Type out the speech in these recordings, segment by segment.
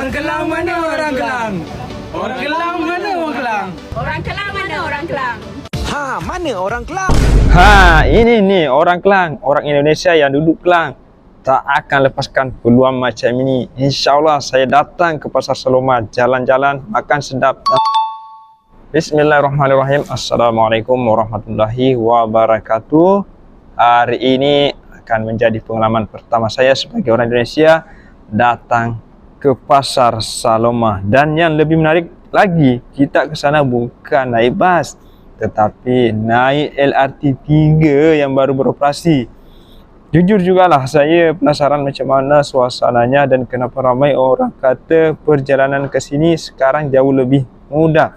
Orang Kelang mana orang Kelang? Orang Kelang mana orang Kelang? Orang Kelang mana orang Kelang? Ha, mana orang Kelang? Ha, ini nih orang Kelang, orang Indonesia yang duduk Kelang. Tak akan lepaskan peluang macam ini. InsyaAllah saya datang ke Pasar Saloma, jalan-jalan, makan sedap. Bismillahirrahmanirrahim. Assalamualaikum warahmatullahi wabarakatuh. Hari ini akan menjadi pengalaman pertama saya sebagai orang Indonesia datang ke Pasar Saloma. Dan yang lebih menarik lagi, kita ke sana bukan naik bas, tetapi naik LRT 3 yang baru beroperasi. Jujur jugalah saya penasaran macam mana suasananya dan kenapa ramai orang kata perjalanan ke sini sekarang jauh lebih mudah.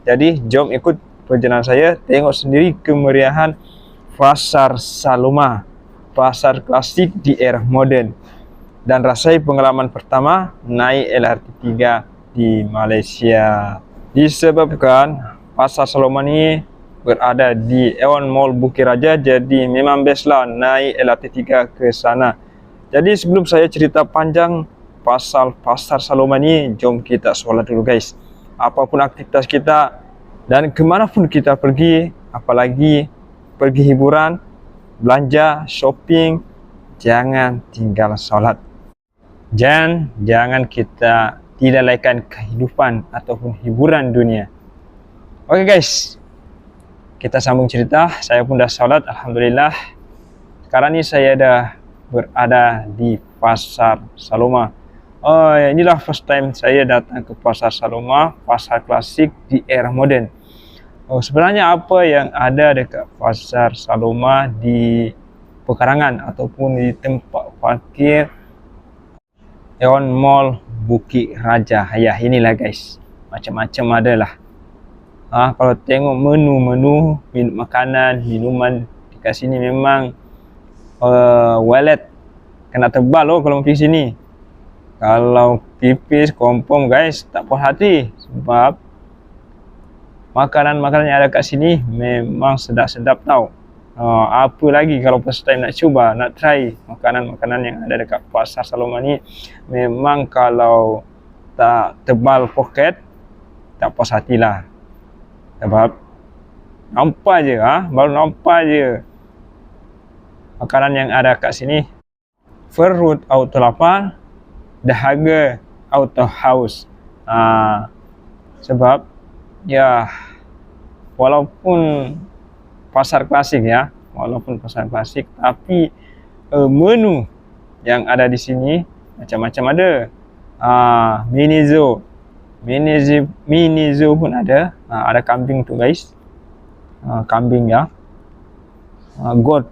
Jadi jom ikut perjalanan saya tengok sendiri kemeriahan Pasar Saloma, pasar klasik di era moden, dan rasai pengalaman pertama naik LRT 3 di Malaysia. Disebabkan Pasar Saloma ni berada di Aeon Mall Bukit Raja, jadi memang best lah naik LRT 3 ke sana. Jadi sebelum saya cerita panjang pasal Pasar Saloma ni, jom kita solat dulu guys. Apapun aktivitas kita dan kemanapun kita pergi, apalagi pergi hiburan, belanja, shopping, jangan tinggal solat. Jangan kita tidak lalaikan kehidupan ataupun hiburan dunia. Oke guys, kita sambung cerita. Saya pun dah solat, alhamdulillah. Sekarang ni saya dah berada di Pasar Saloma. Inilah first time saya datang ke Pasar Saloma, pasar klasik di era moden. Sebenarnya apa yang ada dekat Pasar Saloma di pekarangan ataupun di tempat parkir Aeon Mall Bukit Raja. Ya, inilah guys, macam-macam ada lah. Kalau tengok menu makanan, minuman dekat sini memang wallet kena tebal loh kalau pergi sini. Kalau tipis confirm guys tak puas hati, sebab makanan-makanan yang ada kat sini memang sedap-sedap tau. Apa lagi kalau first time nak cuba, nak try makanan-makanan yang ada dekat Pasar Saloma ni, memang kalau tak tebal poket tak puas hatilah. Sebab nampak je, baru nampak je makanan yang ada kat sini, perut auto lapar, dahaga auto haus. Sebab ya walaupun pasar klasik tapi menu yang ada di sini macam-macam ada. Mini zoo pun ada. Ada kambing tu guys, kambing ya, goat,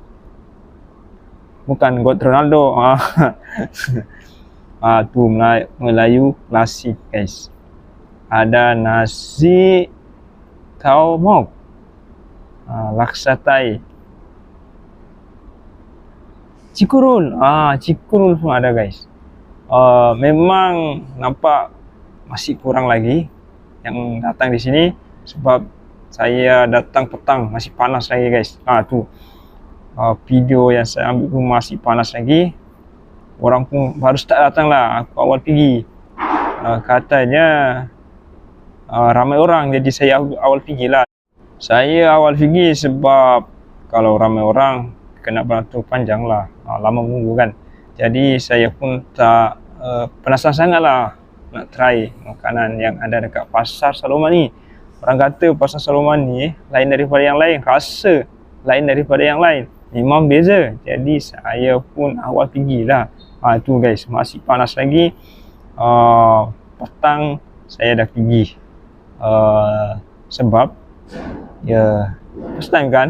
bukan goat Ronaldo. Tu Melayu klasik guys. Ada nasi khao mok, laksa thai, cikurul. Cikurul pun ada guys. Memang nampak masih kurang lagi yang datang di sini, sebab saya datang petang masih panas lagi guys. Tu video yang saya ambil pun masih panas lagi. Orang pun baru start datang lah, aku awal pergi. Katanya ramai orang, jadi saya awal pergi lah. Saya awal pergi sebab kalau ramai orang kena beratur panjang lah, lama menunggu kan. Jadi saya pun tak penasaran sangat lah nak try makanan yang ada dekat Pasar Saloma ni. Orang kata Pasar Saloma ni lain daripada yang lain, rasa lain daripada yang lain, memang beza. Jadi saya pun awal pergilah. Tu guys, masih panas lagi. Petang saya dah pergi. Sebab ya first time kan,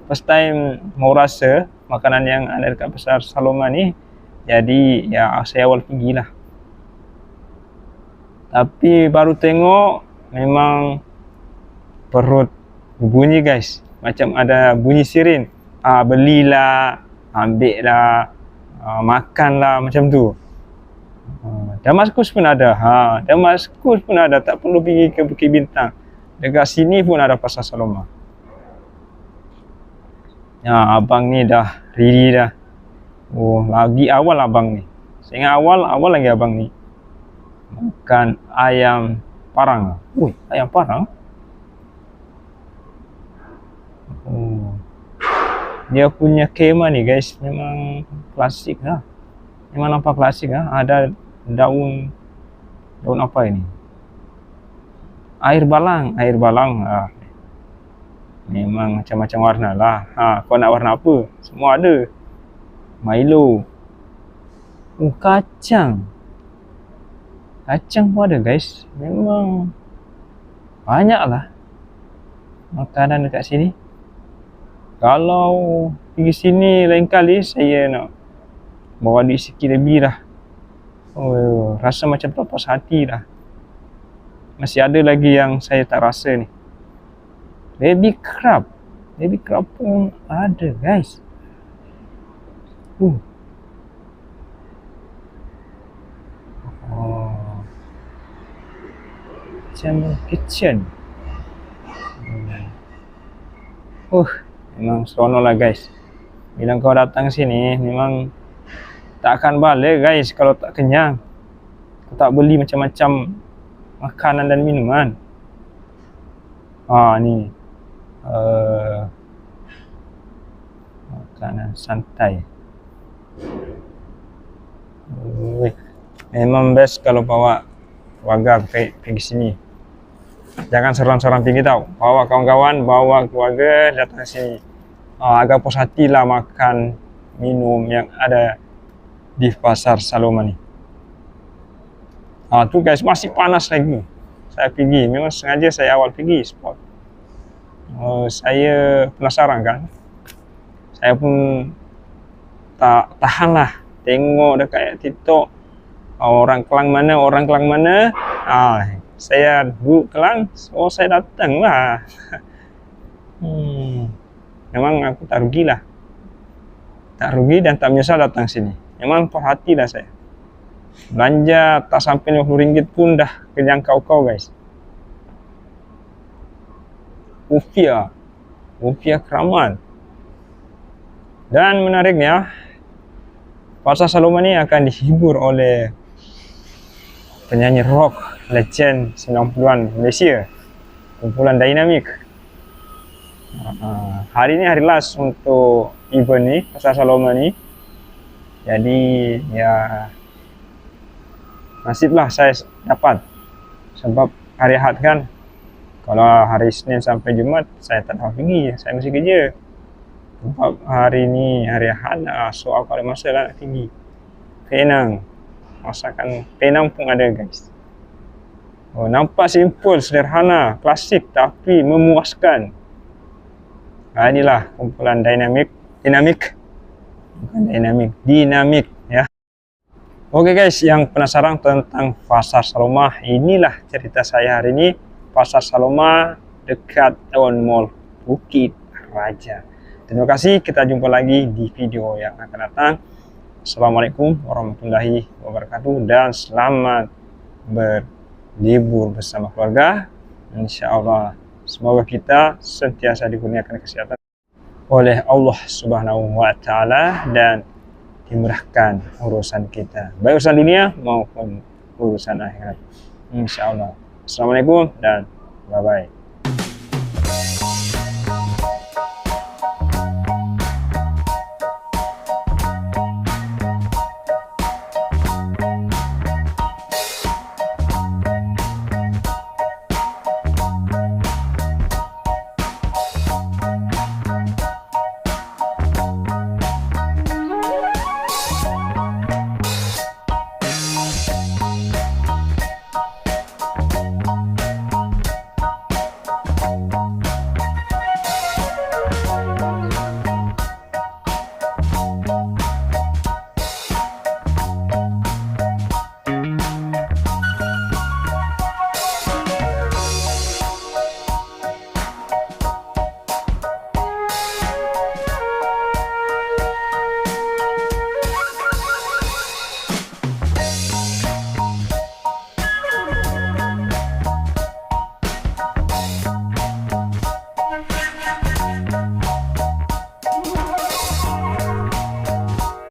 first time mau rasa makanan yang ada dekat Pasar Saloma ni. Jadi ya saya awal pergilah. Tapi baru tengok memang perut bunyi guys, macam ada bunyi siren. Belilah, ambillah, makanlah, macam tu. Damaskus pun ada. Damaskus pun ada, tak perlu pergi ke Bukit Bintang. Dekat sini pun ada Pasar Saloma. Abang ni dah ready dah. Lagi awal abang ni. Saya ingat awal lagi abang ni. makan ayam parang. Wih, ayam parang? Oh. Dia punya kemah ni guys, memang klasik lah. Memang nampak klasik lah. Ada daun apa ini? Air balang. Ah. Memang macam-macam warna lah. Kau nak warna apa? Semua ada. Milo. Kacang. Kacang pun ada guys. Memang banyak lah makanan dekat sini. Kalau pergi sini lain kali saya nak bawa duit sikit lebih lah. Oh, rasa macam tak puas hati lah. Masih ada lagi yang saya tak rasa ni. Baby crab pun ada guys. Oh, macam kitchen. Memang seronok lah guys. Bila kau datang sini memang tak akan balik guys kalau tak kenyang. Kau tak beli macam-macam makanan dan minuman. Ni makanan santai. Memang best kalau bawa keluarga pergi sini. Jangan seorang-seorang pergi tau. Bawa kawan-kawan, bawa keluarga datang sini. Agak puas hati lah makan minum yang ada di Pasar Saloma ni. Tu guys, masih panas lagi. Saya pergi, memang sengaja saya awal pergi spot. Saya penasaran kan. Saya pun tak tahan lah tengok dekat TikTok orang Kelang mana. Saya duduk Kelang, saya datang lah. Memang aku tak rugi lah. Tak rugi dan tak menyesal datang sini. Memang puas hati lah saya. Belanja tak sampai RM50 pun dah kenyang kau guys. Rupiah keramat. Dan menariknya, Pasar Saloma ni akan dihibur oleh penyanyi rock legend 90-an Malaysia, kumpulan Dynamic. Hari ni hari last untuk event ni, Pasar Saloma ni. Jadi ya nasiblah saya dapat. Sebab hari Ahad kan. Kalau hari Senin sampai Jumaat saya tak dapat pergi, saya mesti kerja. Sebab hari ni hari Ahad, so aku ada masa lah nak pergi Penang. Masakan Penang pun ada guys. Nampak simple, sederhana, klasik tapi memuaskan. Inilah kumpulan Dynamic ya. Oke guys, yang penasaran tentang Pasar Saloma, inilah cerita saya hari ini. Pasar Saloma dekat Tawon Mall Bukit Raja. Terima kasih, kita jumpa lagi di video yang akan datang. Assalamualaikum warahmatullahi wabarakatuh dan selamat berlibur bersama keluarga. InsyaAllah semoga kita sentiasa dikurniakan kesehatan oleh Allah Subhanahu wa Ta'ala dan dimurahkan urusan kita, baik urusan dunia maupun urusan akhirat. InsyaAllah. Assalamualaikum dan bye-bye.